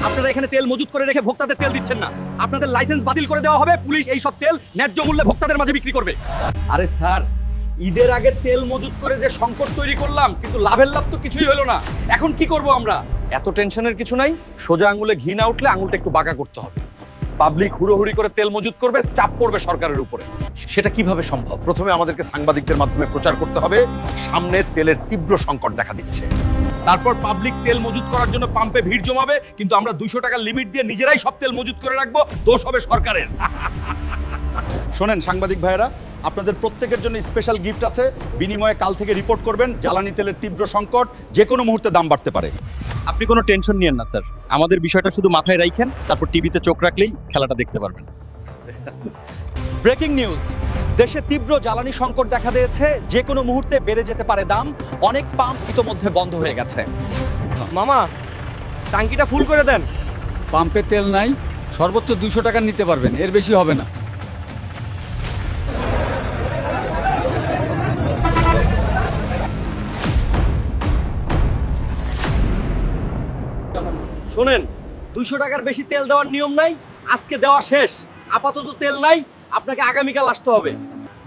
আপনারা এখানে তেল মজুত করে রেখে ভোক্তাদের তেল দিচ্ছেন না। আপনাদের লাইসেন্স বাতিল করে দেওয়া হবে, পুলিশ এই সব তেল ন্যায্য মূল্যে ভোক্তাদের মাঝে বিক্রি করবে। আরে স্যার, ঈদের আগে তেল মজুত করে যে সংকট তৈরি করলাম, কিন্তু লাভের লাভ তো কিছুই হলো না। এখন কি করব আমরা? এত টেনশনের কিছু নাই, সোজা আঙুলে ঘি না উঠলে আঙুলটা একটু বাঁকা করতে হবে। পাবলিক হুড়োহুড়ি করে তেল মজুত করবে, চাপ পড়বে সরকারের উপরে। সেটা কিভাবে সম্ভব? প্রথমে আমাদেরকে সাংবাদিকদের মাধ্যমে প্রচার করতে হবে সামনে তেলের তীব্র সংকট দেখা দিচ্ছে। তারপর পাবলিক তেল মজুত করার জন্য পাম্পে ভিড় জমাবে, কিন্তু আমরা 200 টাকার লিমিট দিয়ে নিজেরাই সব তেল মজুত করে রাখবো, দোষ হবে সরকারের। শোনেন সাংবাদিক ভাইয়েরা, আপনাদের প্রত্যেকের জন্য স্পেশাল গিফট আছে। বিনিময়ে কাল থেকে রিপোর্ট করবেন জ্বালানি তেলের তীব্র সংকট, যে কোনো মুহূর্তে দাম বাড়তে পারে। আপনি কোনো টেনশন নিয়েন না স্যার, আমাদের বিষয়টা শুধু মাথায় রাখেন, তারপর টিভিতে চোখ রাখলেই খেলাটা দেখতে পারবেন। ব্রেকিং নিউজ, দেশে তীব্র জ্বালানি সংকট দেখা দিয়েছে, যে কোনো মুহূর্তে বেড়ে যেতে পারে দাম। অনেক পাম্প ইতোমধ্যে বন্ধ হয়ে গেছে। মামা, ট্যাঙ্কিটা ফুল করে দেন। পাম্পে তেল নাই, সর্বোচ্চ 200 টাকা নিতে পারবেন, এর বেশি হবে না। শোনেন, 200 টাকার বেশি তেল দেওয়ার নিয়ম নাই, আজকে দেওয়া শেষ। আপাতত তেল নাই, আপনাকে আগামীকাল আসতে হবে,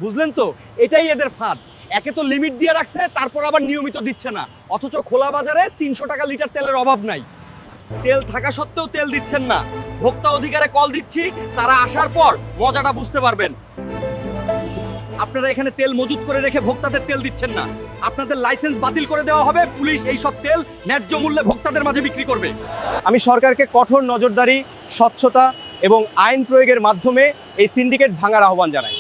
বুঝলেন তো? এটাই এদের ফাঁদ। একে তো লিমিট দিয়ে রাখছে, তারপর আবার নিয়মিত দিচ্ছে না, অথচ খোলা বাজারে 300 টাকা লিটার তেলের অভাব নাই। তেল থাকা সত্ত্বেও তেল দিচ্ছেন না। ভোক্তা অধিকারে কল দিচ্ছি, তারা আসার পর মজাটা বুঝতে পারবেন। আপনারা এখানে তেল মজুত করে রেখে ভোক্তাদের তেল দিচ্ছেন না। আপনাদের লাইসেন্স বাতিল করে দেওয়া হবে, পুলিশ এই সব তেল ন্যায্য মূল্যে ভোক্তাদের মাঝে বিক্রি করবে। আমি সরকারকে কঠোর নজরদারি, স্বচ্ছতা এবং আইন প্রয়োগের মাধ্যমে এই সিন্ডিকেট ভাঙার আহ্বান জানাই।